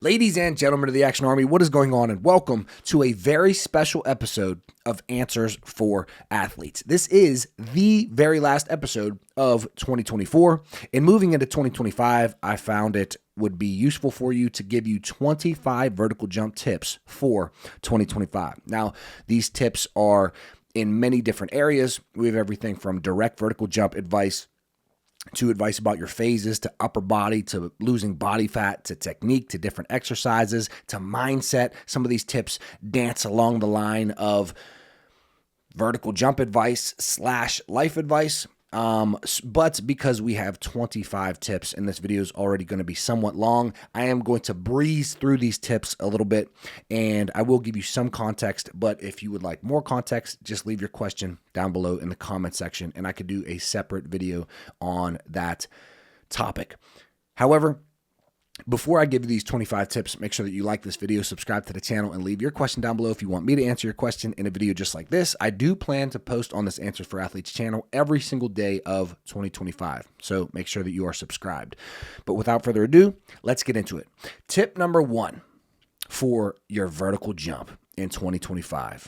Ladies and gentlemen of the Action Army, what is going on? And welcome to a very special episode of Answers for Athletes. This is the very last episode of 2024. And moving into 2025, I found it would be useful for you to give you 25 vertical jump tips for 2025. Now, these tips are in many different areas. We have everything from direct vertical jump advice to advice about your phases, to upper body, to losing body fat, to technique, to different exercises, to mindset. Some of these tips dance along the line of vertical jump advice / life advice. But because we have 25 tips and this video is already going to be somewhat long, I am going to breeze through these tips a little bit and I will give you some context. But if you would like more context, just leave your question down below in the comment section and I could do a separate video on that topic. However, before I give you these 25 tips, make sure that you like this video, subscribe to the channel, and leave your question down below if you want me to answer your question in a video just like this. I do plan to post on this Answers for Athletes channel every single day of 2025, so make sure that you are subscribed. But without further ado, let's get into it. Tip number 1 for your vertical jump in 2025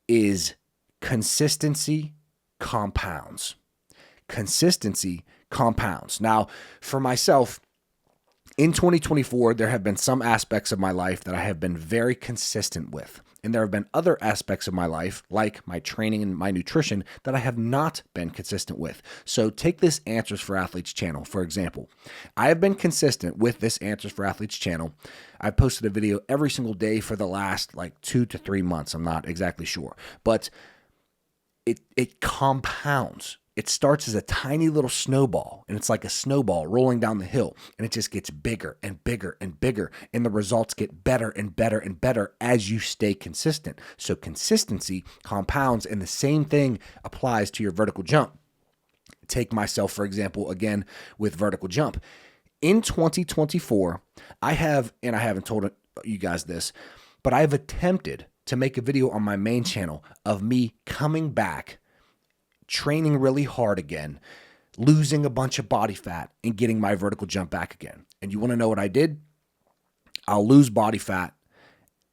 is consistency compounds. Consistency compounds. Now, for myself, in 2024, there have been some aspects of my life that I have been very consistent with. And there have been other aspects of my life, like my training and my nutrition, that I have not been consistent with. So take this Answers for Athletes channel, for example. I have been consistent with this Answers for Athletes channel. I've posted a video every single day for the last 2 to 3 months. I'm not exactly sure. But it compounds. It starts as a tiny little snowball, and it's like a snowball rolling down the hill, and it just gets bigger and bigger and bigger, and the results get better and better and better as you stay consistent. So consistency compounds, and the same thing applies to your vertical jump. Take myself, for example, again with vertical jump. In 2024, I haven't told you guys this, but I have attempted to make a video on my main channel of me coming back, training really hard again, losing a bunch of body fat, and getting my vertical jump back again. And you want to know what I did? I'll lose body fat,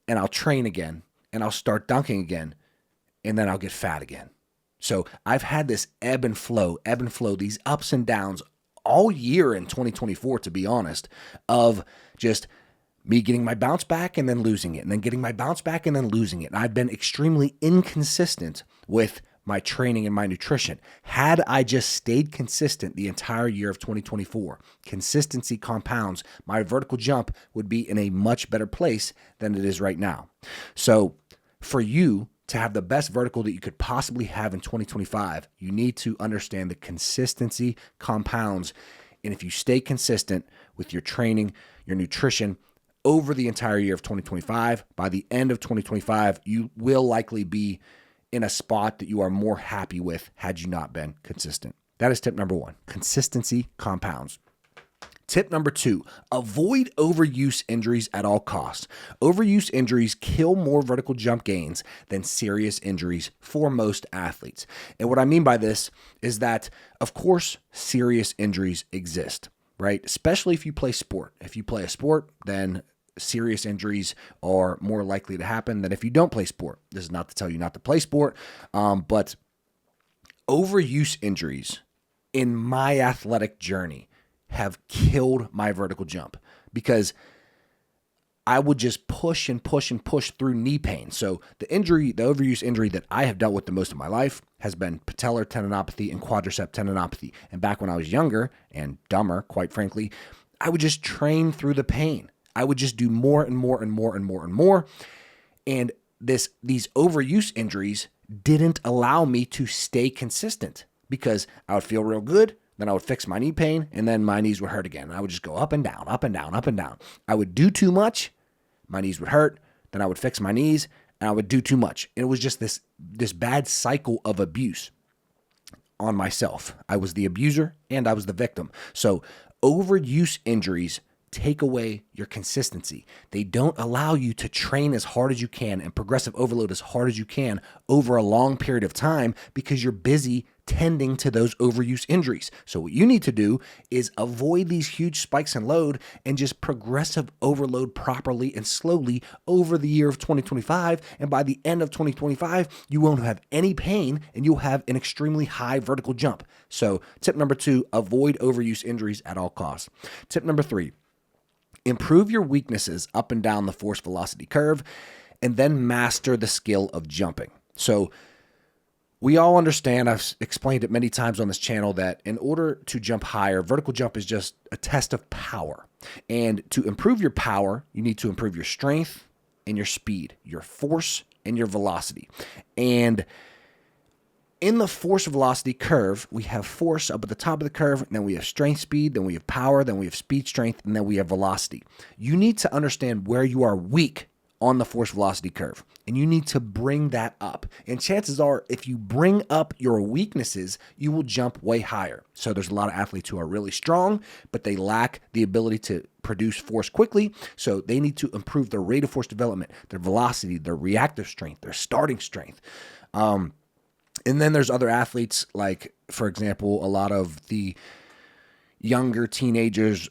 and I'll train again, and I'll start dunking again, and then I'll get fat again. So I've had this ebb and flow, these ups and downs all year in 2024, to be honest, of just me getting my bounce back and then losing it, and then getting my bounce back and then losing it. And I've been extremely inconsistent with my training and my nutrition. Had I just stayed consistent the entire year of 2024, consistency compounds, my vertical jump would be in a much better place than it is right now. So for you to have the best vertical that you could possibly have in 2025, you need to understand that consistency compounds. And if you stay consistent with your training, your nutrition, over the entire year of 2025, by the end of 2025, you will likely be in a spot that you are more happy with had you not been consistent. That is tip number 1. Consistency compounds. Tip number 2, avoid overuse injuries at all costs. Overuse injuries kill more vertical jump gains than serious injuries for most athletes. And what I mean by this is that, of course, serious injuries exist, right? Especially if you play sport. If you play a sport, then serious injuries are more likely to happen than if you don't play sport. This is not to tell you not to play sport, but overuse injuries in my athletic journey have killed my vertical jump because I would just push and push and push through knee pain. So the overuse injury that I have dealt with the most of my life has been patellar tendinopathy and quadricep tendinopathy. And back when I was younger and dumber, quite frankly, I would just train through the pain. I would just do more and more and more and more and more. And these overuse injuries didn't allow me to stay consistent because I would feel real good. Then I would fix my knee pain and then my knees would hurt again. And I would just go up and down, up and down, up and down. I would do too much. My knees would hurt. Then I would fix my knees and I would do too much. And it was just this bad cycle of abuse on myself. I was the abuser and I was the victim. So overuse injuries take away your consistency. They don't allow you to train as hard as you can and progressive overload as hard as you can over a long period of time because you're busy tending to those overuse injuries. So what you need to do is avoid these huge spikes in load and just progressive overload properly and slowly over the year of 2025. And by the end of 2025, you won't have any pain and you'll have an extremely high vertical jump. So tip number 2, avoid overuse injuries at all costs. Tip number 3, improve your weaknesses up and down the force velocity curve, and then master the skill of jumping. So we all understand, I've explained it many times on this channel, that in order to jump higher, vertical jump is just a test of power. And to improve your power, you need to improve your strength and your speed, your force and your velocity. And in the force velocity curve, we have force up at the top of the curve, and then we have strength, speed, then we have power, then we have speed, strength, and then we have velocity. You need to understand where you are weak on the force velocity curve, and you need to bring that up. And chances are, if you bring up your weaknesses, you will jump way higher. So there's a lot of athletes who are really strong, but they lack the ability to produce force quickly. So they need to improve their rate of force development, their velocity, their reactive strength, their starting strength. And then there's other athletes, like, for example, a lot of the younger teenagers,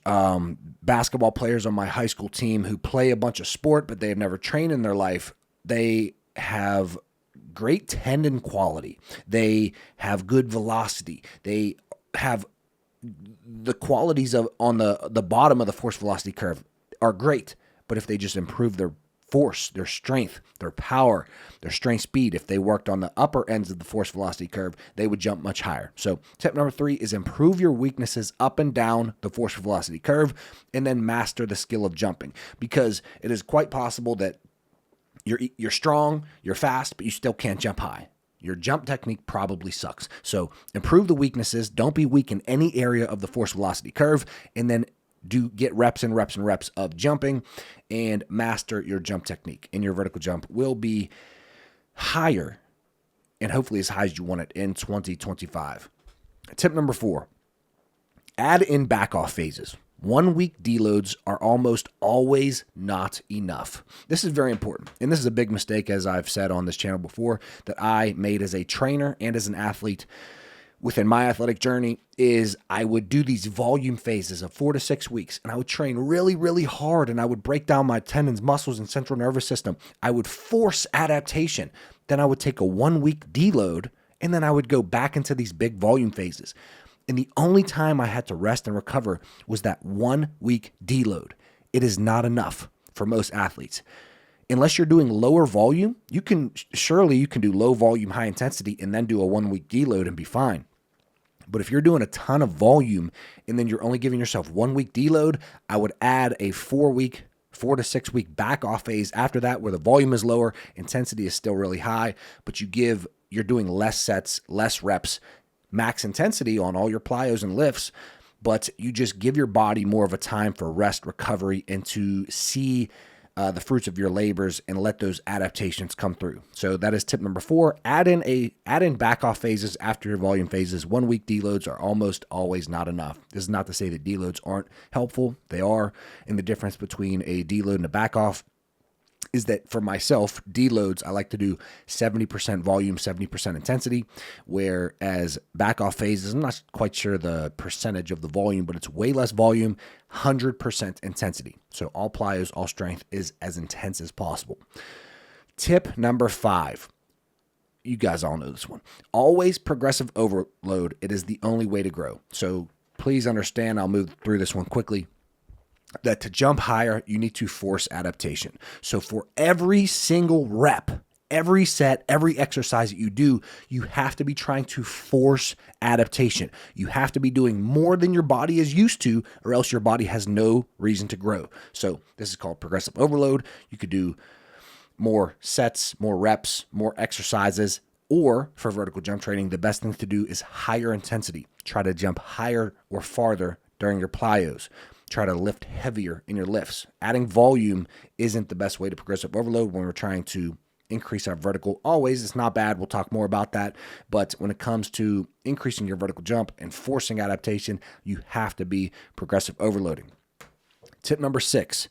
basketball players on my high school team who play a bunch of sport, but they have never trained in their life. They have great tendon quality. They have good velocity. They have the qualities of on the bottom of the force velocity curve are great, but if they just improve their force, their strength, their power, their strength, speed, if they worked on the upper ends of the force velocity curve, they would jump much higher. So tip number 3 is improve your weaknesses up and down the force velocity curve, and then master the skill of jumping, because it is quite possible that you're strong, you're fast, but you still can't jump high. Your jump technique probably sucks. So improve the weaknesses. Don't be weak in any area of the force velocity curve, and then get reps and reps and reps of jumping and master your jump technique. And your vertical jump will be higher and hopefully as high as you want it in 2025. Tip number 4, add in backoff phases. 1 week deloads are almost always not enough. This is very important. And this is a big mistake, as I've said on this channel before, that I made as a trainer and as an athlete within my athletic journey, is I would do these volume phases of 4 to 6 weeks, and I would train really, really hard, and I would break down my tendons, muscles, and central nervous system. I would force adaptation. Then I would take a 1 week deload, and then I would go back into these big volume phases. And the only time I had to rest and recover was that 1 week deload. It is not enough for most athletes. Unless you're doing lower volume, you can do low volume, high intensity, and then do a 1 week deload and be fine. But if you're doing a ton of volume and then you're only giving yourself 1 week deload, I would add a 4 to 6 week back off phase after that, where the volume is lower, intensity is still really high, but you're doing less sets, less reps, max intensity on all your plyos and lifts, but you just give your body more of a time for rest, recovery, and to see the fruits of your labors and let those adaptations come through. So that is tip number 4. Add in back off phases after your volume phases. 1 week deloads are almost always not enough. This is not to say that deloads aren't helpful. They are. And the difference between a deload and a back off is that for myself, deloads, I like to do 70% volume, 70% intensity, whereas backoff phases, I'm not quite sure the percentage of the volume, but it's way less volume, 100% intensity. So all plyos, all strength is as intense as possible. Tip number 5. You guys all know this one. Always progressive overload. It is the only way to grow. So please understand, I'll move through this one quickly, that to jump higher, you need to force adaptation. So for every single rep, every set, every exercise that you do, you have to be trying to force adaptation. You have to be doing more than your body is used to, or else your body has no reason to grow. So this is called progressive overload. You could do more sets, more reps, more exercises, or for vertical jump training, the best thing to do is higher intensity. Try to jump higher or farther during your plyos. Try to lift heavier in your lifts. Adding volume isn't the best way to progressive overload when we're trying to increase our vertical. Always, it's not bad. We'll talk more about that. But when it comes to increasing your vertical jump and forcing adaptation, you have to be progressive overloading. Tip number 6,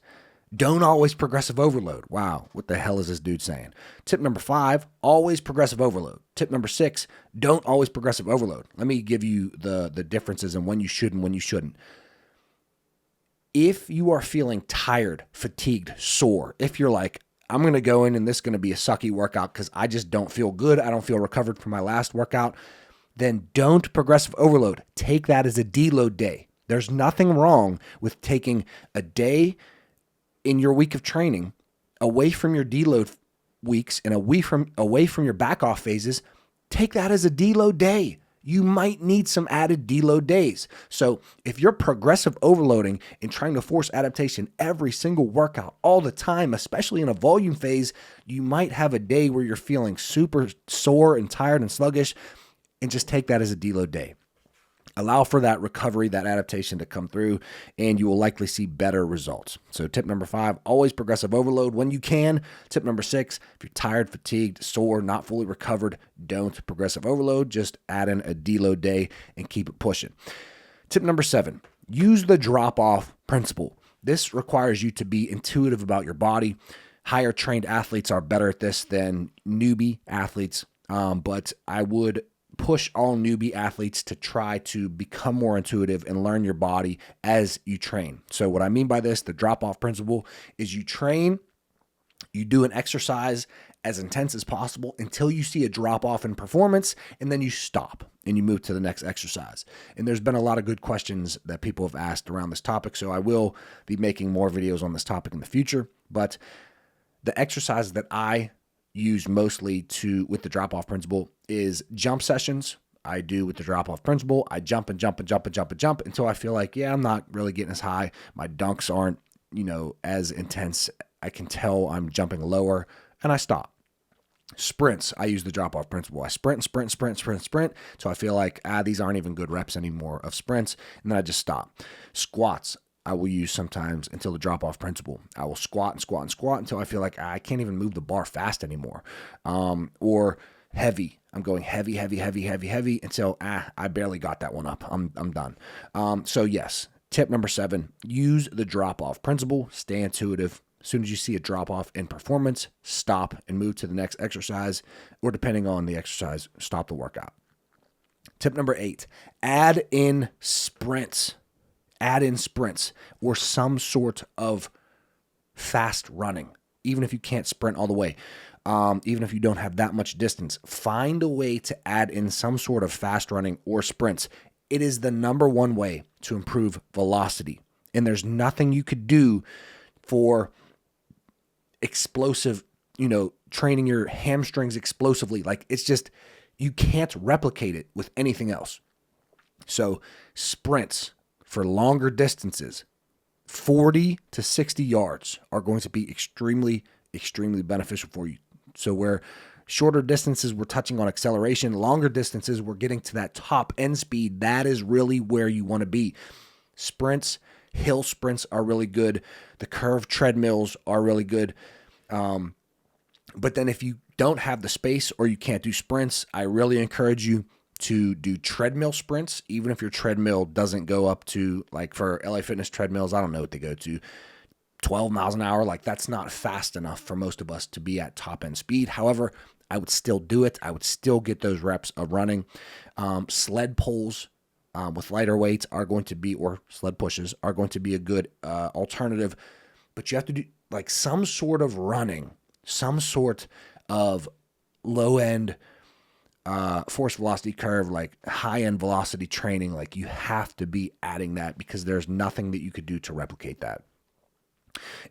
don't always progressive overload. Wow, what the hell is this dude saying? Tip number 5, always progressive overload. Tip number 6, don't always progressive overload. Let me give you the differences in when you should and when you shouldn't. If you are feeling tired, fatigued, sore, if you're like, I'm going to go in and this is going to be a sucky workout because I just don't feel good, I don't feel recovered from my last workout, then don't progressive overload. Take that as a deload day. There's nothing wrong with taking a day in your week of training away from your deload weeks and away from your backoff phases. Take that as a deload day. You might need some added deload days. So if you're progressive overloading and trying to force adaptation every single workout all the time, especially in a volume phase, you might have a day where you're feeling super sore and tired and sluggish, and just take that as a deload day. Allow for that recovery, that adaptation to come through, and you will likely see better results. So tip number 5, always progressive overload when you can. Tip number 6, if you're tired, fatigued, sore, not fully recovered, don't progressive overload. Just add in a deload day and keep it pushing. Tip number 7, use the drop-off principle. This requires you to be intuitive about your body. Higher trained athletes are better at this than newbie athletes, but I would push all newbie athletes to try to become more intuitive and learn your body as you train. So what I mean by this, the drop-off principle, is you train, you do an exercise as intense as possible until you see a drop-off in performance, and then you stop and you move to the next exercise. And there's been a lot of good questions that people have asked around this topic, so I will be making more videos on this topic in the future. But the exercise that I use mostly with the drop-off principle is jump sessions. I do with the drop-off principle. I jump and jump and jump and jump and jump until I feel like, yeah, I'm not really getting as high. My dunks aren't, as intense. I can tell I'm jumping lower, and I stop. Sprints, I use the drop-off principle. I sprint. So I feel like, these aren't even good reps anymore of sprints, and then I just stop. Squats, I will use sometimes until the drop-off principle. I will squat and squat and squat until I feel like I can't even move the bar fast anymore. Or heavy. I'm going heavy until I barely got that one up. I'm done. So yes, tip number 7, use the drop-off principle. Stay intuitive. As soon as you see a drop-off in performance, stop and move to the next exercise, or depending on the exercise, stop the workout. Tip number 8, add in sprints. Add in sprints or some sort of fast running, even if you can't sprint all the way, even if you don't have that much distance. Find a way to add in some sort of fast running or sprints. It is the number one way to improve velocity, and there's nothing you could do for explosive, training your hamstrings explosively. Like, it's just, you can't replicate it with anything else. So sprints for longer distances, 40 to 60 yards, are going to be extremely, extremely beneficial for you. So where shorter distances, we're touching on acceleration, longer distances, we're getting to that top end speed. That is really where you want to be. Sprints, hill sprints are really good. The curved treadmills are really good. But then if you don't have the space or you can't do sprints, I really encourage you to do treadmill sprints, even if your treadmill doesn't go up to, like for LA Fitness treadmills, I don't know what they go to, 12 miles an hour. Like, that's not fast enough for most of us to be at top end speed. However, I would still do it. I would still get those reps of running. Sled pulls with lighter weights are going to be, or sled pushes are going to be a good alternative, but you have to do like some sort of running, some sort of low end force velocity curve, like high end velocity training. Like, you have to be adding that because there's nothing that you could do to replicate that.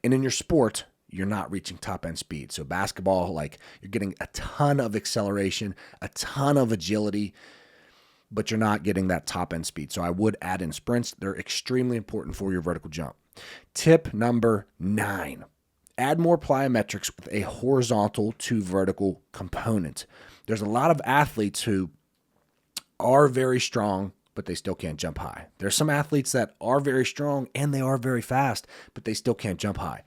And in your sport, you're not reaching top end speed. So basketball, like, you're getting a ton of acceleration, a ton of agility, but you're not getting that top end speed. So I would add in sprints. They're extremely important for your vertical jump. Tip number 9, add more plyometrics with a horizontal to vertical component. There's a lot of athletes who are very strong, but they still can't jump high. There's some athletes that are very strong and they are very fast, but they still can't jump high.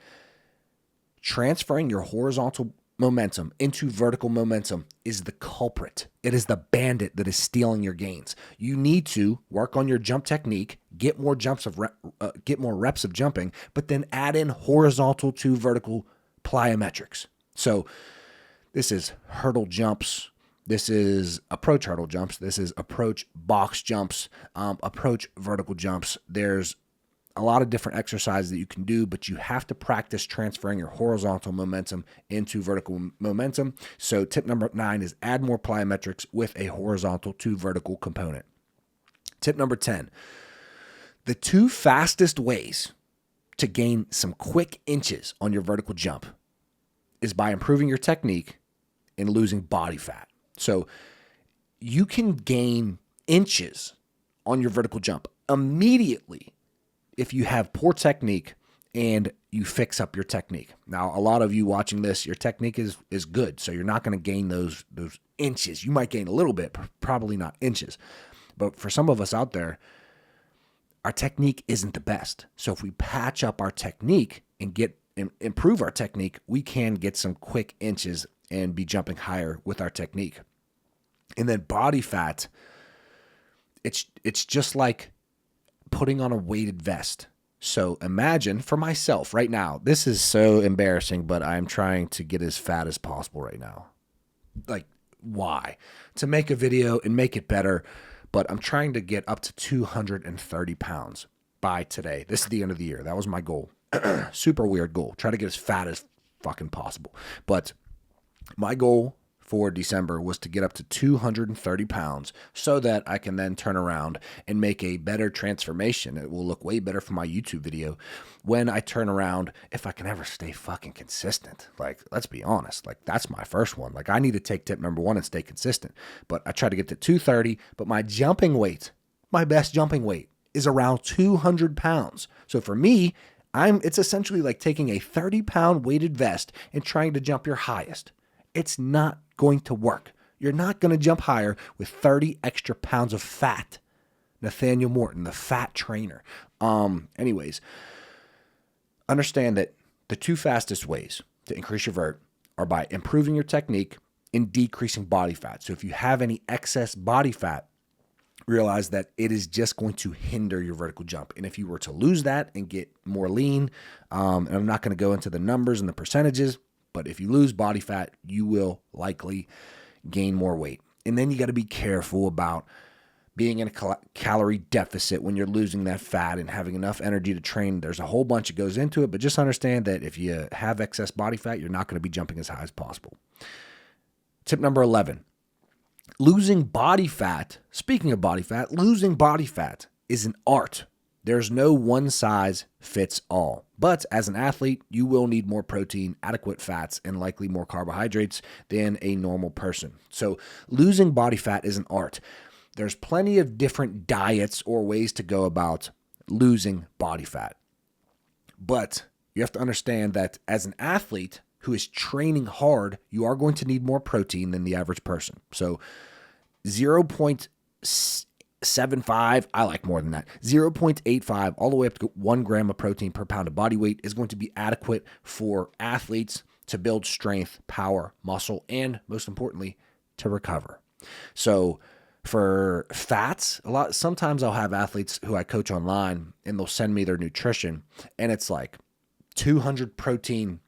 Transferring your horizontal momentum into vertical momentum is the culprit. It is the bandit that is stealing your gains. You need to work on your jump technique, get more reps of jumping, but then add in horizontal to vertical plyometrics. So this is hurdle jumps. This is approach hurdle jumps. This is approach box jumps, approach vertical jumps. There's a lot of different exercises that you can do, but you have to practice transferring your horizontal momentum into vertical momentum. So tip number 9 is add more plyometrics with a horizontal to vertical component. Tip number 10, the 2 fastest ways to gain some quick inches on your vertical jump is by improving your technique and losing body fat. So you can gain inches on your vertical jump immediately if you have poor technique and you fix up your technique. Now, a lot of you watching this, your technique is good, so you're not going to gain those inches. You might gain a little bit, probably not inches. But for some of us out there, our technique isn't the best. So if we patch up our technique and improve our technique, we can get some quick inches and be jumping higher with our technique. And then body fat, it's just like putting on a weighted vest. So imagine for myself right now, this is so embarrassing, but I'm trying to get as fat as possible right now. Like, why? To make a video and make it better, but I'm trying to get up to 230 pounds by today. This is the end of the year. That was my goal. Super weird goal. Try to get as fat as fucking possible. But my goal for December was to get up to 230 pounds so that I can then turn around and make a better transformation. It will look way better for my YouTube video when I turn around, if I can ever stay fucking consistent. Like, let's be honest, like that's my first one. Like I need to take tip number 1 and stay consistent. But I try to get to 230, but my jumping weight, my best jumping weight is around 200 pounds. So for me, it's essentially like taking a 30-pound weighted vest and trying to jump your highest. It's not going to work. You're not going to jump higher with 30 extra pounds of fat. Nathaniel Morton, the fat trainer. Anyways, understand that the 2 fastest ways to increase your vert are by improving your technique and decreasing body fat. So if you have any excess body fat, realize that it is just going to hinder your vertical jump. And if you were to lose that and get more lean, and I'm not going to go into the numbers and the percentages, but if you lose body fat, you will likely gain more weight. And then you got to be careful about being in a calorie deficit when you're losing that fat and having enough energy to train. There's a whole bunch that goes into it, but just understand that if you have excess body fat, you're not going to be jumping as high as possible. Tip number 11, losing body fat. Speaking of body fat, losing body fat is an art. There's no one size fits all. But as an athlete, you will need more protein, adequate fats, and likely more carbohydrates than a normal person. So losing body fat is an art. There's plenty of different diets or ways to go about losing body fat. But you have to understand that as an athlete who is training hard, you are going to need more protein than the average person. So 0.75, I like more than that, 0.85 all the way up to 1 gram of protein per pound of body weight is going to be adequate for athletes to build strength, power, muscle, and most importantly, to recover. So for fats, sometimes I'll have athletes who I coach online and they'll send me their nutrition and it's like 200 protein,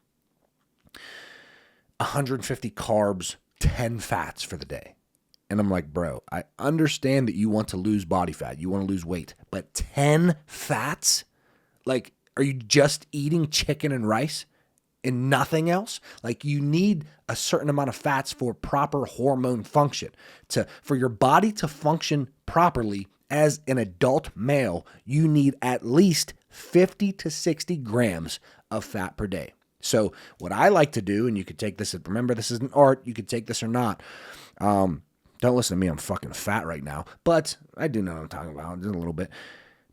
150 carbs, 10 fats for the day. And I'm like, bro, I understand that you want to lose body fat. You want to lose weight. But 10 fats? Like, are you just eating chicken and rice and nothing else? Like, you need a certain amount of fats for proper hormone function. For your body to function properly as an adult male, you need at least 50 to 60 grams of fat per day. So what I like to do, and you could take this, remember this is an art, you could take this or not. Don't listen to me, I'm fucking fat right now, but I do know what I'm talking about just a little bit.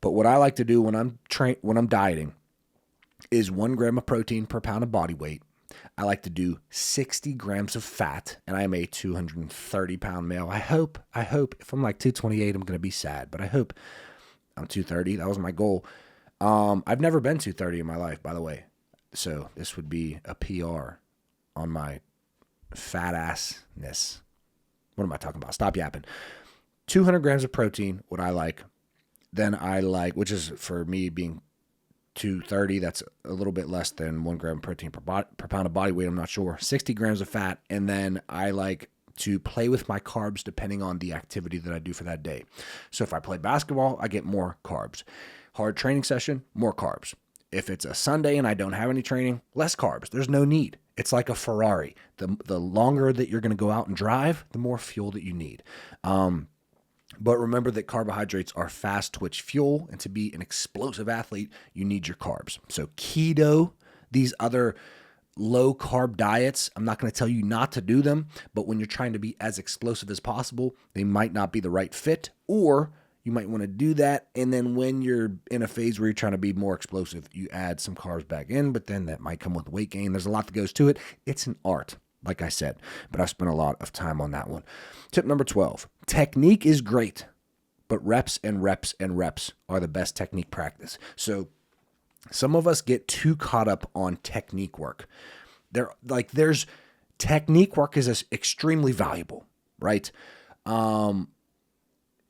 But what I like to do when I'm dieting is 1 gram of protein per pound of body weight. I like to do 60 grams of fat, and I am a 230-pound male. I hope if I'm like 228, I'm going to be sad, but I hope I'm 230. That was my goal. I've never been 230 in my life, by the way. So this would be a PR on my fat assness. What am I talking about? Stop yapping. 200 grams of protein, what I like. Then I like, which is for me being 230, that's a little bit less than 1 gram of protein per pound of body weight. I'm not sure. 60 grams of fat. And then I like to play with my carbs depending on the activity that I do for that day. So if I play basketball, I get more carbs. Hard training session, more carbs. If it's a Sunday and I don't have any training, less carbs. There's no need. It's like a Ferrari. The longer that you're going to go out and drive, the more fuel that you need. But remember that carbohydrates are fast twitch fuel, and to be an explosive athlete, you need your carbs. So keto, these other low carb diets, I'm not going to tell you not to do them, but when you're trying to be as explosive as possible, they might not be the right fit, or you might want to do that. And then when you're in a phase where you're trying to be more explosive, you add some carbs back in, but then that might come with weight gain. There's a lot that goes to it. It's an art, like I said, but I spent a lot of time on that one. Tip number 12, technique is great, but reps and reps and reps are the best technique practice. So some of us get too caught up on technique work. There's technique work is extremely valuable, right?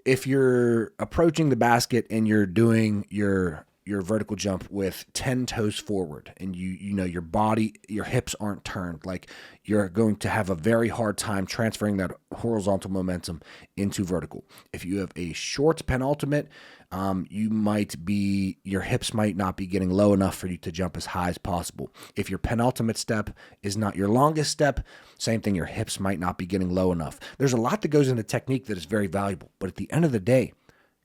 If you're approaching the basket and you're doing your vertical jump with 10 toes forward and you know your body, your hips aren't turned, like you're going to have a very hard time transferring that horizontal momentum into vertical. If you have a short penultimate, your hips might not be getting low enough for you to jump as high as possible. If your penultimate step is not your longest step, same thing, your hips might not be getting low enough. There's a lot that goes into technique that is very valuable, but at the end of the day,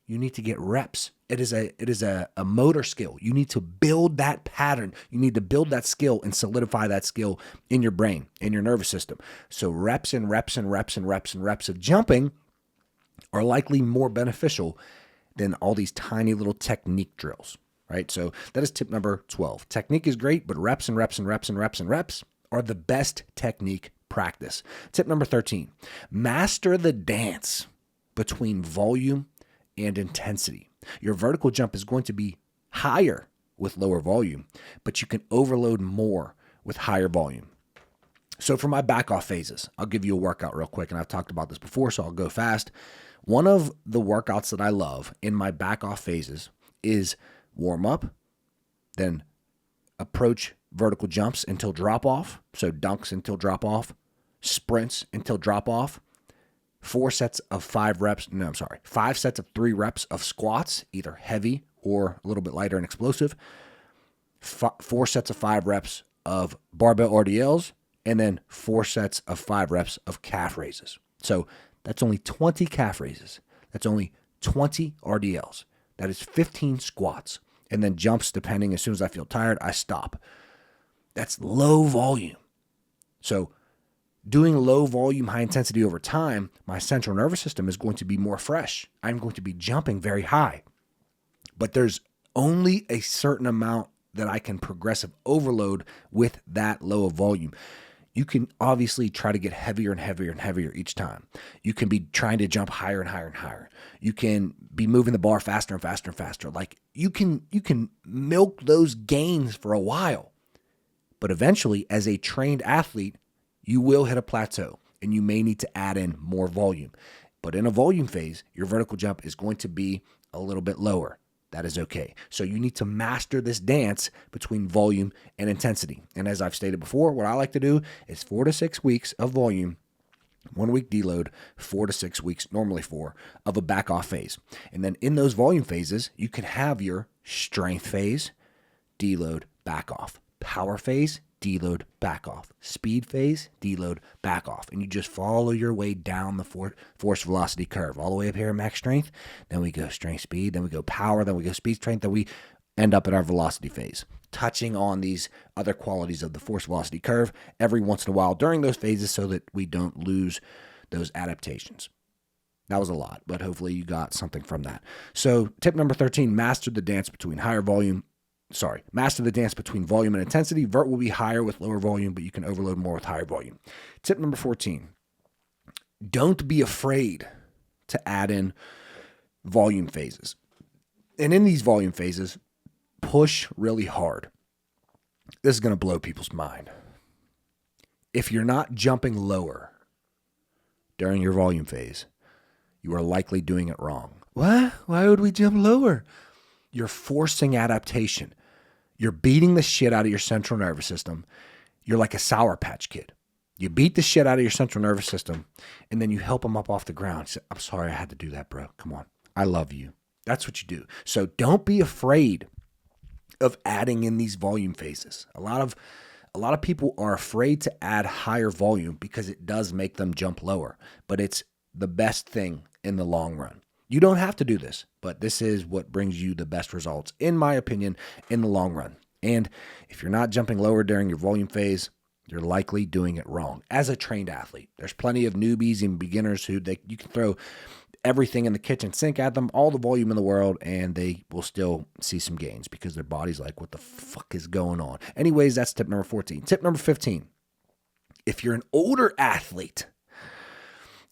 you need to get reps. It is a motor skill. You need to build that pattern. You need to build that skill and solidify that skill in your brain, in your nervous system. So reps and reps and reps and reps and reps of jumping are likely more beneficial than all these tiny little technique drills, right? So that is tip number 12. Technique is great, but reps and reps and reps and reps and reps are the best technique practice. Tip number 13, master the dance between volume and intensity. Your vertical jump is going to be higher with lower volume, but you can overload more with higher volume. So for my backoff phases, I'll give you a workout real quick, and I've talked about this before, so I'll go fast. One of the workouts that I love in my backoff phases is warm up, then approach vertical jumps until drop off, so dunks until drop off, sprints until drop off, 5 sets of 3 reps of squats, either heavy or a little bit lighter and explosive, 4 sets of 5 reps of barbell RDLs, and then 4 sets of 5 reps of calf raises. So that's only 20 calf raises. That's only 20 RDLs. That is 15 squats. And then jumps, depending, as soon as I feel tired, I stop. That's low volume. So doing low volume, high intensity over time, my central nervous system is going to be more fresh. I'm going to be jumping very high. But there's only a certain amount that I can progressive overload with that low volume. You can obviously try to get heavier and heavier and heavier each time. You can be trying to jump higher and higher and higher. You can be moving the bar faster and faster and faster. Like you can milk those gains for a while. But eventually, as a trained athlete, you will hit a plateau and you may need to add in more volume. But in a volume phase, your vertical jump is going to be a little bit lower. That is okay. So you need to master this dance between volume and intensity. And as I've stated before, what I like to do is 4 to 6 weeks of volume, 1 week deload, 4 to 6 weeks, normally 4, of a backoff phase. And then in those volume phases, you can have your strength phase, deload, back off, power phase, deload, back off, speed phase, deload, back off. And you just follow your way down the force velocity curve, all the way up here at max strength. Then we go strength, speed, then we go power, then we go speed, strength, then we end up at our velocity phase, touching on these other qualities of the force velocity curve every once in a while during those phases so that we don't lose those adaptations. That was a lot, but hopefully you got something from that. So tip number 13, master the dance between volume and intensity. Vert will be higher with lower volume, but you can overload more with higher volume. Tip number 14, don't be afraid to add in volume phases. And in these volume phases, push really hard. This is going to blow people's mind. If you're not jumping lower during your volume phase, you are likely doing it wrong. What? Why would we jump lower? You're forcing adaptation. You're beating the shit out of your central nervous system. You're like a Sour Patch Kid. You beat the shit out of your central nervous system, and then you help them up off the ground. Say, I'm sorry I had to do that, bro. Come on. I love you. That's what you do. So don't be afraid of adding in these volume phases. A lot of people are afraid to add higher volume because it does make them jump lower, but it's the best thing in the long run. You don't have to do this, but this is what brings you the best results, in my opinion, in the long run. And if you're not jumping lower during your volume phase, you're likely doing it wrong. As a trained athlete, there's plenty of newbies and beginners who you can throw everything in the kitchen sink at them, all the volume in the world, and they will still see some gains because their body's like, what the fuck is going on? Anyways, that's tip number 14. Tip number 15. If you're an older athlete,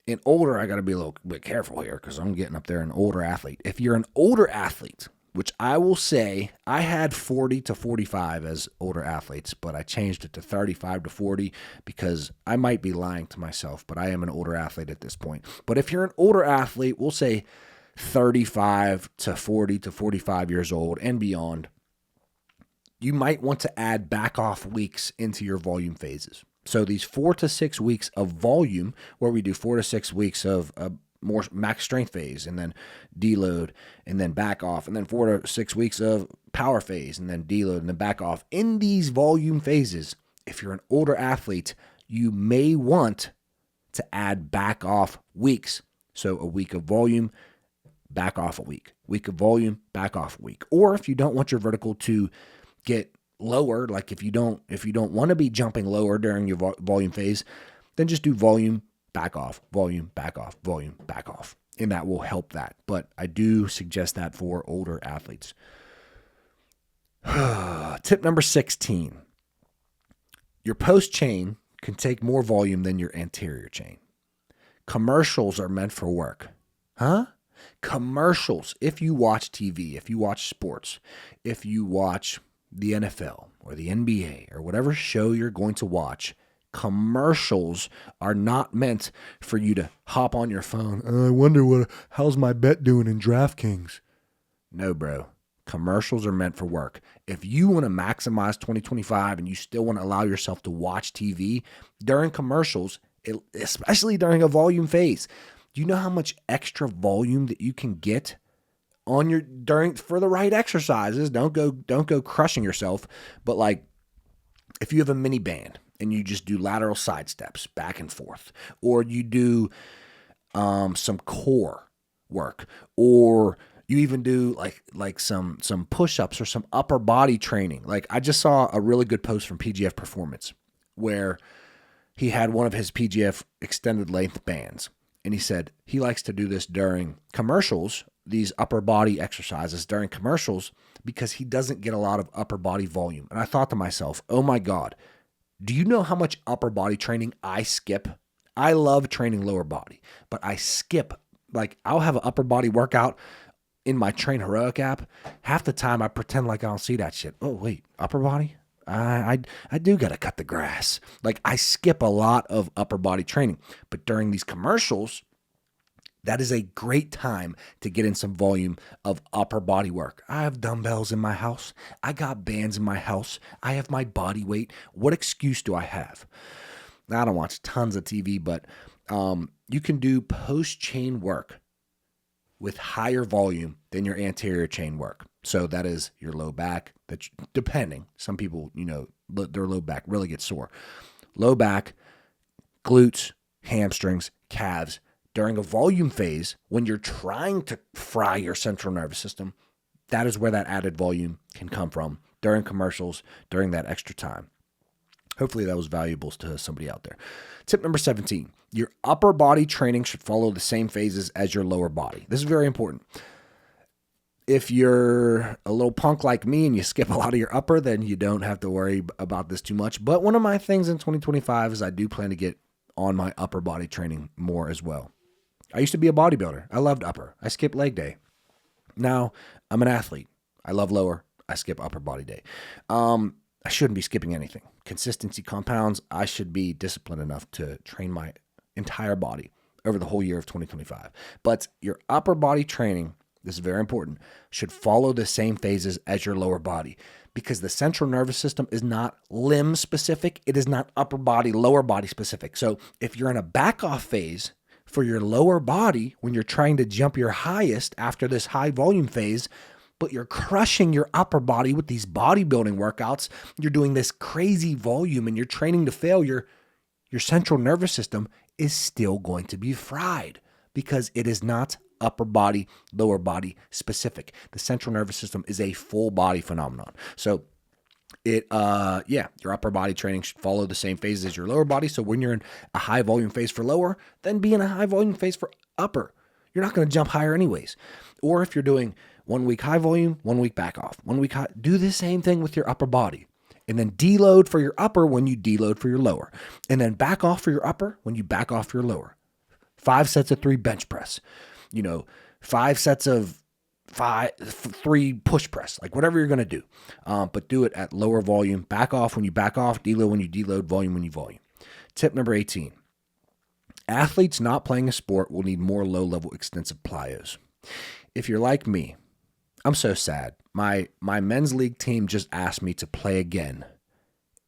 I got to be a little bit careful here because I'm getting up there, an older athlete. If you're an older athlete, which I will say I had 40 to 45 as older athletes, but I changed it to 35 to 40 because I might be lying to myself, but I am an older athlete at this point. But if you're an older athlete, we'll say 35 to 40 to 45 years old and beyond, you might want to add back-off weeks into your volume phases. So these 4 to 6 weeks of volume, where we do 4 to 6 weeks of more max strength phase, and then deload, and then back off, and then 4 to 6 weeks of power phase, and then deload, and then back off. In these volume phases, if you're an older athlete, you may want to add back off weeks. So a week of volume, back off a week. Week of volume, back off a week. Or if you don't want your vertical to get lower, like if you don't want to be jumping lower during your volume phase, then just do volume, back off, volume, back off, volume, back off. And that will help that. But I do suggest that for older athletes. Tip number 16. Your post chain can take more volume than your anterior chain. Commercials are meant for work. Huh? Commercials. If you watch TV, if you watch sports, if you watch the NFL or the NBA or whatever show you're going to watch, commercials are not meant for you to hop on your phone. I wonder how's my bet doing in DraftKings? No, bro. Commercials are meant for work. If you want to maximize 2025 and you still want to allow yourself to watch TV during commercials, especially during a volume phase, do you know how much extra volume that you can get on your for the right exercises? Don't go crushing yourself, but like if you have a mini band and you just do lateral side steps back and forth, or you do some core work, or you even do like some push-ups or some upper body training. Like I just saw a really good post from PGF Performance where he had one of his PGF extended length bands, and he said he likes to do this during commercials, these upper body exercises during commercials, because he doesn't get a lot of upper body volume. And I thought to myself, oh my God, do you know how much upper body training I skip? I love training lower body, but I skip. Like I'll have an upper body workout in my Train Heroic app. Half the time I pretend like I don't see that shit. Oh wait, upper body? I do got to cut the grass. Like I skip a lot of upper body training, but during these commercials, that is a great time to get in some volume of upper body work. I have dumbbells in my house. I got bands in my house. I have my body weight. What excuse do I have? Now, I don't watch tons of TV, but you can do post-chain work with higher volume than your anterior chain work. So that is your low back, depending. Some people, their low back really gets sore. Low back, glutes, hamstrings, calves. During a volume phase, when you're trying to fry your central nervous system, that is where that added volume can come from during commercials, during that extra time. Hopefully that was valuable to somebody out there. Tip number 17, your upper body training should follow the same phases as your lower body. This is very important. If you're a little punk like me and you skip a lot of your upper, then you don't have to worry about this too much. But one of my things in 2025 is I do plan to get on my upper body training more as well. I used to be a bodybuilder. I loved upper. I skipped leg day. Now I'm an athlete. I love lower. I skip upper body day. I shouldn't be skipping anything. Consistency compounds. I should be disciplined enough to train my entire body over the whole year of 2025. But your upper body training, this is very important, should follow the same phases as your lower body, because the central nervous system is not limb specific. It is not upper body, lower body specific. So if you're in a back off phase for your lower body, when you're trying to jump your highest after this high volume phase, but you're crushing your upper body with these bodybuilding workouts, you're doing this crazy volume and you're training to failure, your central nervous system is still going to be fried because it is not upper body, lower body specific. The central nervous system is a full body phenomenon. So your upper body training should follow the same phases as your lower body. So when you're in a high volume phase for lower, then be in a high volume phase for upper. You're not going to jump higher anyways. Or if you're doing 1 week high volume, 1 week back off, 1 week high, do the same thing with your upper body. And then deload for your upper when you deload for your lower. And then back off for your upper when you back off your lower. 5 sets of 3 bench press. 5 sets of 3 push press, like whatever you're going to do. But do it at lower volume. Back off when you back off, deload when you deload, volume when you volume. Tip number 18. Athletes not playing a sport will need more low-level extensive plyos. If you're like me, I'm so sad. My men's league team just asked me to play again,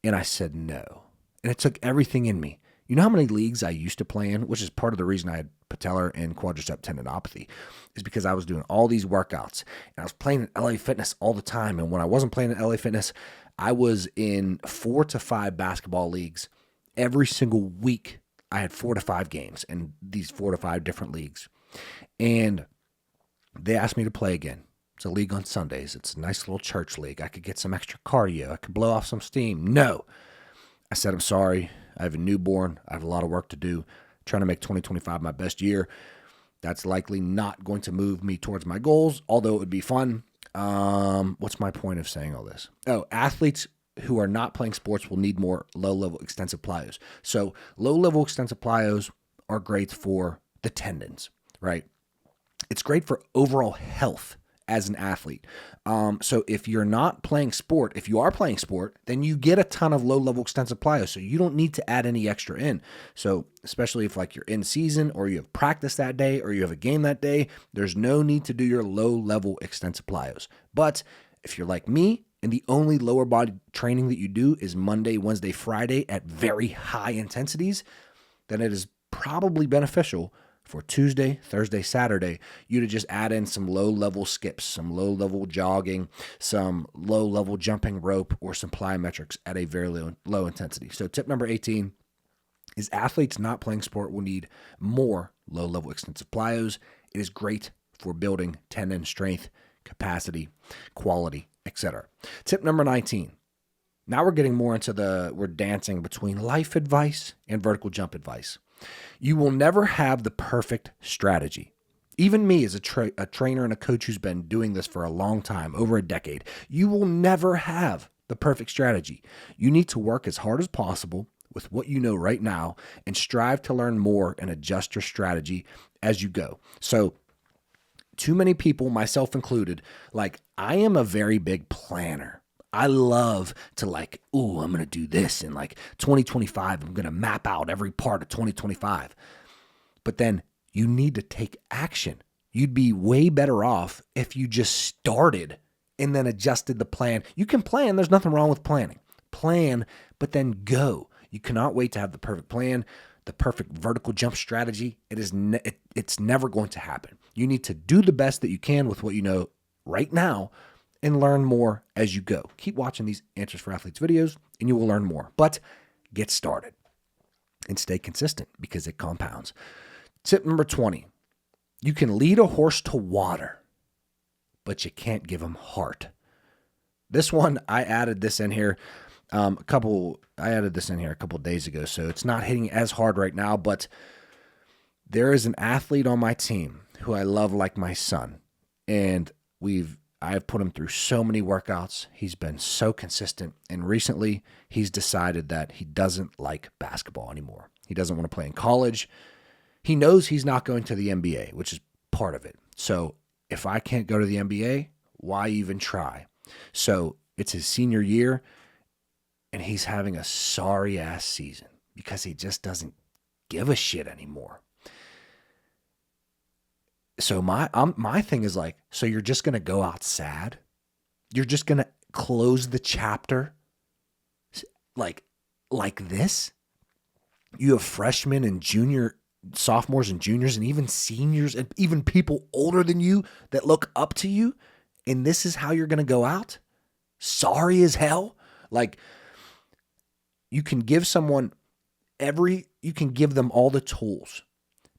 and I said no. And it took everything in me. You know how many leagues I used to play in, which is part of the reason I had patellar and quadricep tendinopathy, is because I was doing all these workouts, and I was playing in LA Fitness all the time. And when I wasn't playing in LA Fitness, I was in 4 to 5 basketball leagues. Every single week, I had 4 to 5 games in these 4 to 5 different leagues. And they asked me to play again. It's a league on Sundays. It's a nice little church league. I could get some extra cardio. I could blow off some steam. No. I said, I'm sorry. I have a newborn. I have a lot of work to do. Trying to make 2025 my best year. That's likely not going to move me towards my goals, although it would be fun. What's my point of saying all this? Oh, athletes who are not playing sports will need more low-level extensive plyos. So low-level extensive plyos are great for the tendons, right? It's great for overall health as an athlete. So if you're not playing sport, if you are playing sport, then you get a ton of low-level extensive plyos. So you don't need to add any extra in. So especially if like you're in season or you have practice that day or you have a game that day, there's no need to do your low-level extensive plyos. But if you're like me and the only lower body training that you do is Monday, Wednesday, Friday at very high intensities, then it is probably beneficial for Tuesday, Thursday, Saturday, you to just add in some low-level skips, some low-level jogging, some low-level jumping rope, or some plyometrics at a very low intensity. So tip number 18 is athletes not playing sport will need more low-level extensive plyos. It is great for building tendon strength, capacity, quality, etc. Tip number 19. Now we're getting more into we're dancing between life advice and vertical jump advice. You will never have the perfect strategy. Even me as a trainer and a coach who's been doing this for a long time, over a decade, you will never have the perfect strategy. You need to work as hard as possible with what you know right now and strive to learn more and adjust your strategy as you go. So too many people, myself included, I am a very big planner. I love to I'm going to do this in 2025. I'm going to map out every part of 2025. But then you need to take action. You'd be way better off if you just started and then adjusted the plan. You can plan. There's nothing wrong with planning. Plan, but then go. You cannot wait to have the perfect plan, the perfect vertical jump strategy. It's never going to happen. You need to do the best that you can with what you know right now and learn more as you go. Keep watching these Answers for Athletes videos and you will learn more. But get started and stay consistent because it compounds. Tip number 20. You can lead a horse to water, but you can't give him heart. This one, I added this in here a couple days ago, so it's not hitting as hard right now, but there is an athlete on my team who I love like my son, and I've put him through so many workouts. He's been so consistent, and recently he's decided that he doesn't like basketball anymore. He doesn't want to play in college. He knows he's not going to the NBA, which is part of it. So if I can't go to the NBA, why even try? So it's his senior year. and he's having a sorry ass season because he just doesn't give a shit anymore. So my thing is like, so you're just going to go out sad? You're just going to close the chapter like this? You have freshmen and sophomores and juniors and even seniors and even people older than you that look up to you, and this is how you're going to go out? Sorry as hell? Like, you can give someone you can give them all the tools,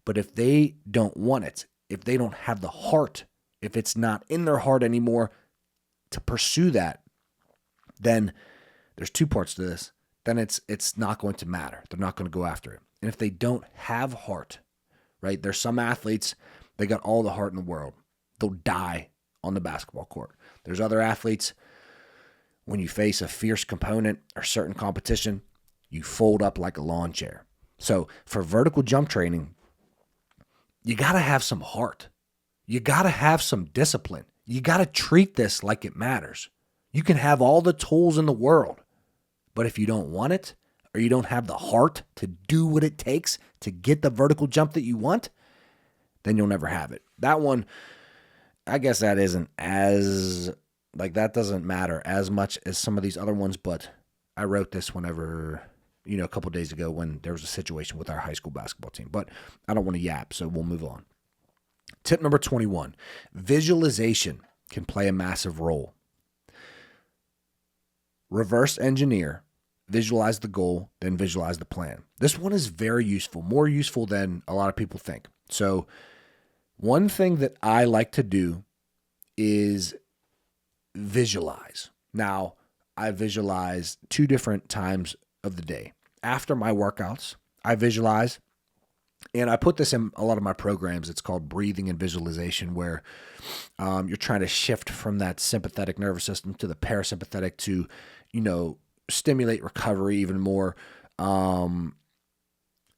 but if they don't want it, if they don't have the heart, if it's not in their heart anymore to pursue that, then there's two parts to this. Then it's not going to matter. They're not going to go after it. And if they don't have heart, right? There's some athletes, they got all the heart in the world. They'll die on the basketball court. There's other athletes, when you face a fierce component or certain competition, you fold up like a lawn chair. So for vertical jump training, you got to have some heart. You got to have some discipline. You got to treat this like it matters. You can have all the tools in the world, but if you don't want it, or you don't have the heart to do what it takes to get the vertical jump that you want, then you'll never have it. That one, I guess that isn't as, like, that doesn't matter as much as some of these other ones, but I wrote this whenever, a couple days ago when there was a situation with our high school basketball team, but I don't want to yap, so we'll move on. Tip number 21, visualization can play a massive role. Reverse engineer, visualize the goal, then visualize the plan. This one is very useful, more useful than a lot of people think. So one thing that I like to do is visualize. Now, I visualize 2 different times of the day. After my workouts, I visualize, and I put this in a lot of my programs. It's called breathing and visualization, where you're trying to shift from that sympathetic nervous system to the parasympathetic to, stimulate recovery even more.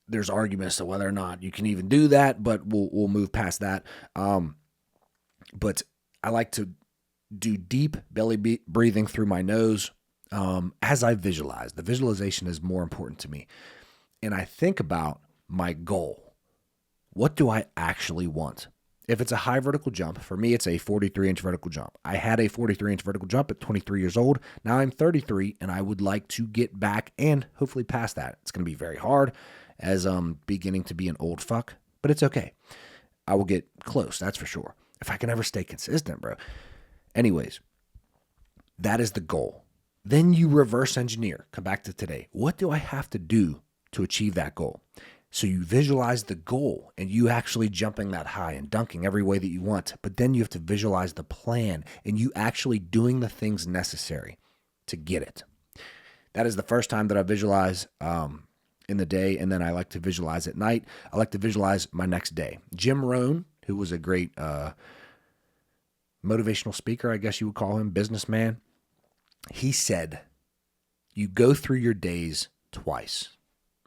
There's arguments to whether or not you can even do that, but we'll move past that. But I like to do deep belly breathing through my nose as I visualize. The visualization is more important to me. And I think about my goal. What do I actually want? If it's a high vertical jump, for me, it's a 43-inch vertical jump. I had a 43-inch vertical jump at 23 years old. Now I'm 33, and I would like to get back and hopefully past that. It's going to be very hard as I'm beginning to be an old fuck, but it's okay. I will get close, that's for sure. If I can ever stay consistent, bro. Anyways, that is the goal. Then you reverse engineer. Come back to today. What do I have to do to achieve that goal? So you visualize the goal and you actually jumping that high and dunking every way that you want. But then you have to visualize the plan and you actually doing the things necessary to get it. That is the first time that I visualize in the day, and then I like to visualize at night. I like to visualize my next day. Jim Rohn, who was a great motivational speaker, I guess you would call him, businessman, he said, you go through your days twice,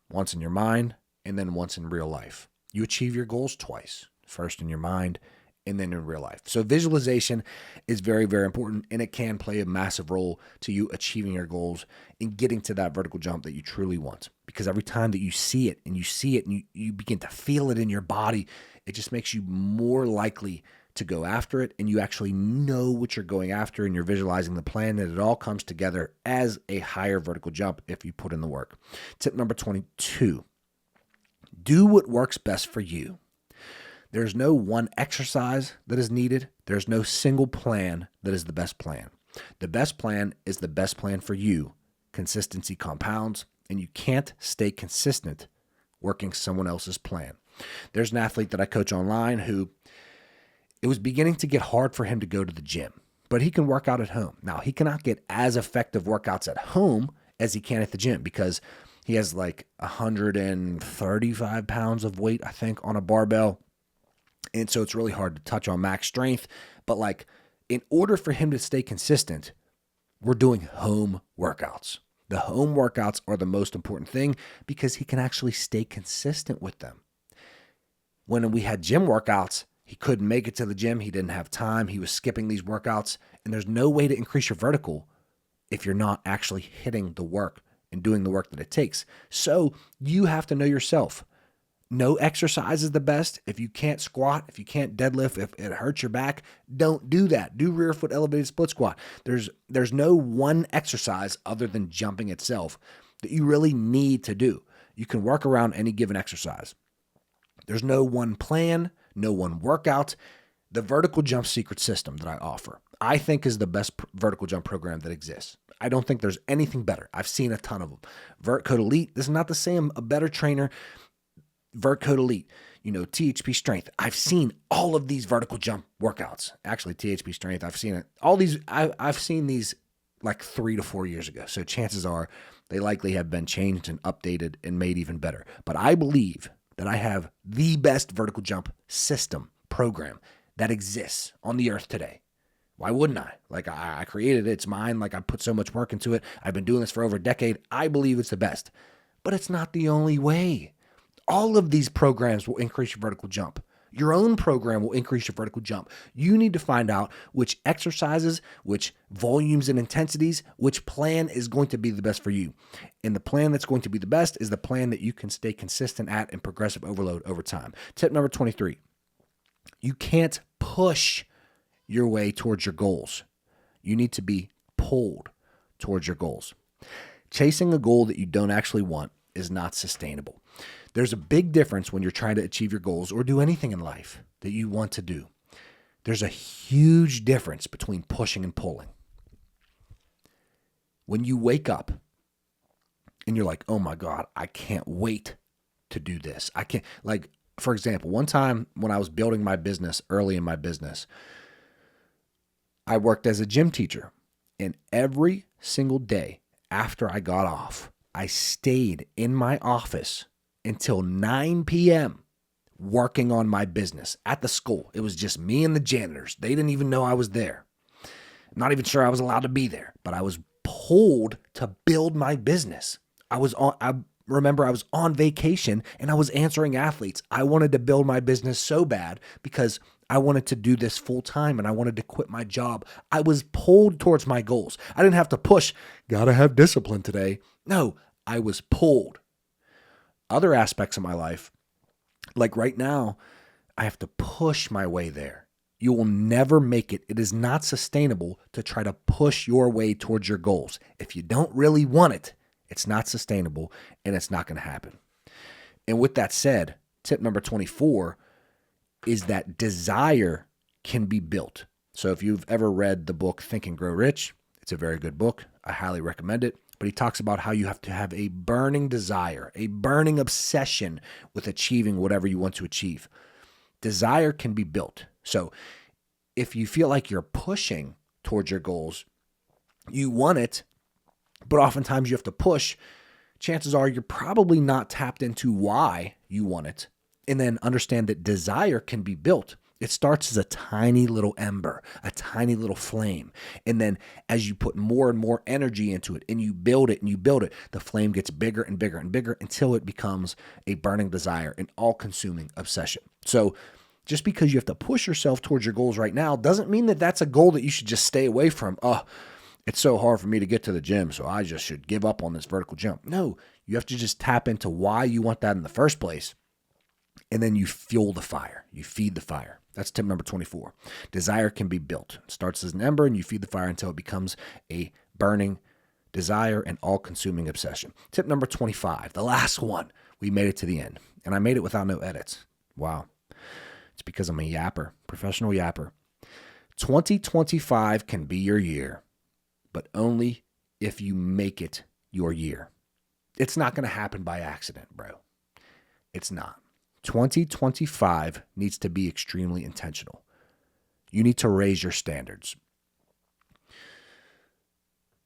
once in your mind and then once in real life. You achieve your goals twice, first in your mind and then in real life. So visualization is very, very important, and it can play a massive role to you achieving your goals and getting to that vertical jump that you truly want. Because every time that you see it and you begin to feel it in your body, it just makes you more likely to go after it, and you actually know what you're going after, and you're visualizing the plan, and it all comes together as a higher vertical jump if you put in the work. Tip number 22, do what works best for you. There's no one exercise that is needed. There's no single plan that is the best plan. The best plan is the best plan for you. Consistency compounds, and you can't stay consistent working someone else's plan. There's an athlete that I coach online who it was beginning to get hard for him to go to the gym, but he can work out at home. Now, he cannot get as effective workouts at home as he can at the gym because he has like 135 pounds of weight, I think, on a barbell. And so it's really hard to touch on max strength. But like, in order for him to stay consistent, we're doing home workouts. The home workouts are the most important thing because he can actually stay consistent with them. When we had gym workouts, he couldn't make it to the gym. He didn't have time. He was skipping these workouts. And there's no way to increase your vertical if you're not actually hitting the work and doing the work that it takes. So you have to know yourself. No exercise is the best. If you can't squat, if you can't deadlift, if it hurts your back, don't do that. Do rear foot elevated split squat. There's no one exercise other than jumping itself that you really need to do. You can work around any given exercise. There's no one plan, no one workout. The vertical jump secret system that I offer, I think is the best vertical jump program that exists. I don't think there's anything better. I've seen a ton of them. Vert Code Elite, this is not the same, a better trainer. Vert Code Elite, THP Strength. I've seen all of these vertical jump workouts. Actually, THP Strength, I've seen it. All these, I've seen these like 3 to 4 years ago. So chances are they likely have been changed and updated and made even better. But I believe that I have the best vertical jump system program that exists on the earth today. Why wouldn't I? Like I created it. It's mine. Like I put so much work into it. I've been doing this for over a decade. I believe it's the best. But it's not the only way. All of these programs will increase your vertical jump. Your own program will increase your vertical jump. You need to find out which exercises, which volumes and intensities, which plan is going to be the best for you. And the plan that's going to be the best is the plan that you can stay consistent at and progressive overload over time. Tip number 23, you can't push your way towards your goals. You need to be pulled towards your goals. Chasing a goal that you don't actually want is not sustainable. There's a big difference when you're trying to achieve your goals or do anything in life that you want to do. There's a huge difference between pushing and pulling. When you wake up and you're like, oh my God, I can't wait to do this. I can't, like, for example, one time when I was building my business, early in my business, I worked as a gym teacher, and every single day after I got off, I stayed in my office until 9 p.m. working on my business at the school. It was just me and the janitors. They didn't even know I was there. I'm not even sure I was allowed to be there, but I was pulled to build my business. I remember I was on vacation and I was answering athletes. I wanted to build my business so bad because I wanted to do this full time and I wanted to quit my job. I was pulled towards my goals. I didn't have to push, gotta have discipline today. No, I was pulled. Other aspects of my life, like right now, I have to push my way there. You will never make it. It is not sustainable to try to push your way towards your goals. If you don't really want it, it's not sustainable and it's not going to happen. And with that said, tip number 24 is that desire can be built. So if you've ever read the book Think and Grow Rich, it's a very good book. I highly recommend it. But he talks about how you have to have a burning desire, a burning obsession with achieving whatever you want to achieve. Desire can be built. So if you feel like you're pushing towards your goals, you want it, but oftentimes you have to push, chances are you're probably not tapped into why you want it. And then understand that desire can be built. It starts as a tiny little ember, a tiny little flame. And then as you put more and more energy into it and you build it, the flame gets bigger and bigger and bigger until it becomes a burning desire, an all-consuming obsession. So just because you have to push yourself towards your goals right now doesn't mean that that's a goal that you should just stay away from. Oh, it's so hard for me to get to the gym, so I just should give up on this vertical jump. No, you have to just tap into why you want that in the first place. And then you fuel the fire. You feed the fire. That's tip number 24. Desire can be built. It starts as an ember and you feed the fire until it becomes a burning desire and all-consuming obsession. Tip number 25, the last one. We made it to the end. And I made it without no edits. Wow. It's because I'm a yapper, professional yapper. 2025 can be your year, but only if you make it your year. It's not going to happen by accident, bro. It's not. 2025 needs to be extremely intentional. You need to raise your standards.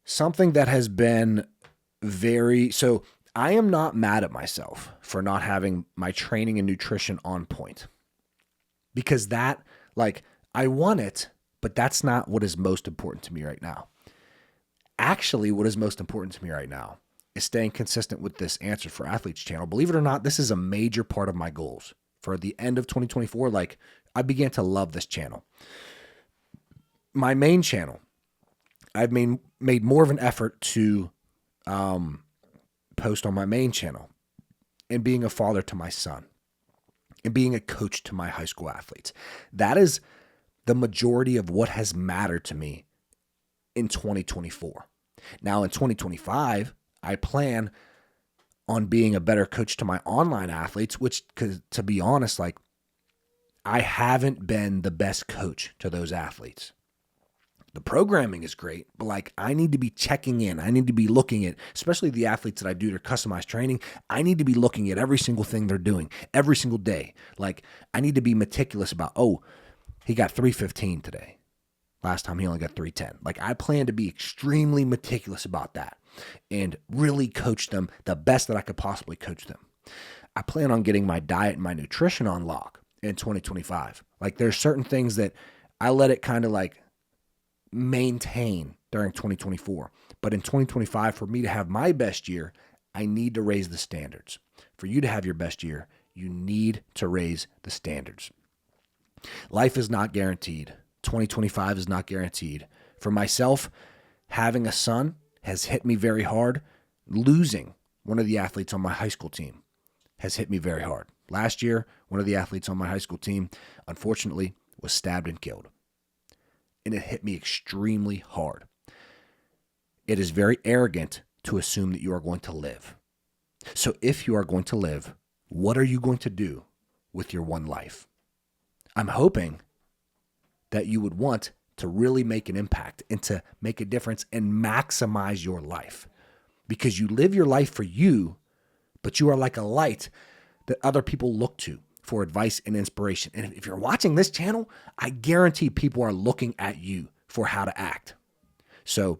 Something that has been so I am not mad at myself for not having my training and nutrition on point. Because I want it, but that's not what is most important to me right now. Actually, what is most important to me right now is staying consistent with this Answers for Athletes channel. Believe it or not, this is a major part of my goals. For the end of 2024, I began to love this channel. My main channel, I've made more of an effort to post on my main channel, and being a father to my son, and being a coach to my high school athletes. That is the majority of what has mattered to me in 2024. Now in 2025, I plan on being a better coach to my online athletes, which, to be honest, like, I haven't been the best coach to those athletes. The programming is great, but like, I need to be checking in. I need to be looking at, especially the athletes that I do their customized training, I need to be looking at every single thing they're doing every single day. Like, I need to be meticulous about, oh, he got 315 today. Last time he only got 310. Like, I plan to be extremely meticulous about that and really coach them the best that I could possibly coach them. I plan on getting my diet and my nutrition on lock in 2025. Like, there's certain things that I let it kind of like maintain during 2024. But in 2025, for me to have my best year, I need to raise the standards. For you to have your best year, you need to raise the standards. Life is not guaranteed. 2025 is not guaranteed. For myself, having a son has hit me very hard. Losing one of the athletes on my high school team has hit me very hard. Last year, one of the athletes on my high school team, unfortunately, was stabbed and killed. And it hit me extremely hard. It is very arrogant to assume that you are going to live. So if you are going to live, what are you going to do with your one life? I'm hoping that you would want to really make an impact and to make a difference and maximize your life, because you live your life for you, but you are like a light that other people look to for advice and inspiration. And if you're watching this channel, I guarantee people are looking at you for how to act. So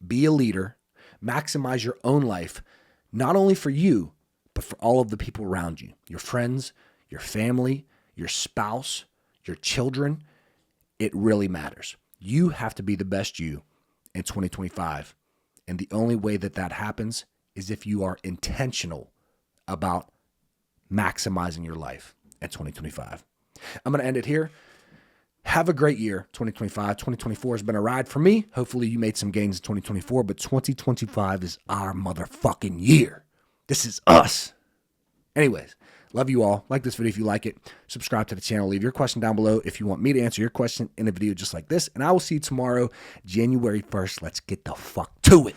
be a leader, maximize your own life, not only for you, but for all of the people around you, your friends, your family, your spouse, your children. It really matters. You have to be the best you in 2025. And the only way that that happens is if you are intentional about maximizing your life in 2025. I'm going to end it here. Have a great year, 2025. 2024 has been a ride for me. Hopefully you made some gains in 2024, but 2025 is our motherfucking year. This is us. Anyways, love you all. Like this video if you like it. Subscribe to the channel. Leave your question down below if you want me to answer your question in a video just like this. And I will see you tomorrow, January 1st. Let's get the fuck to it.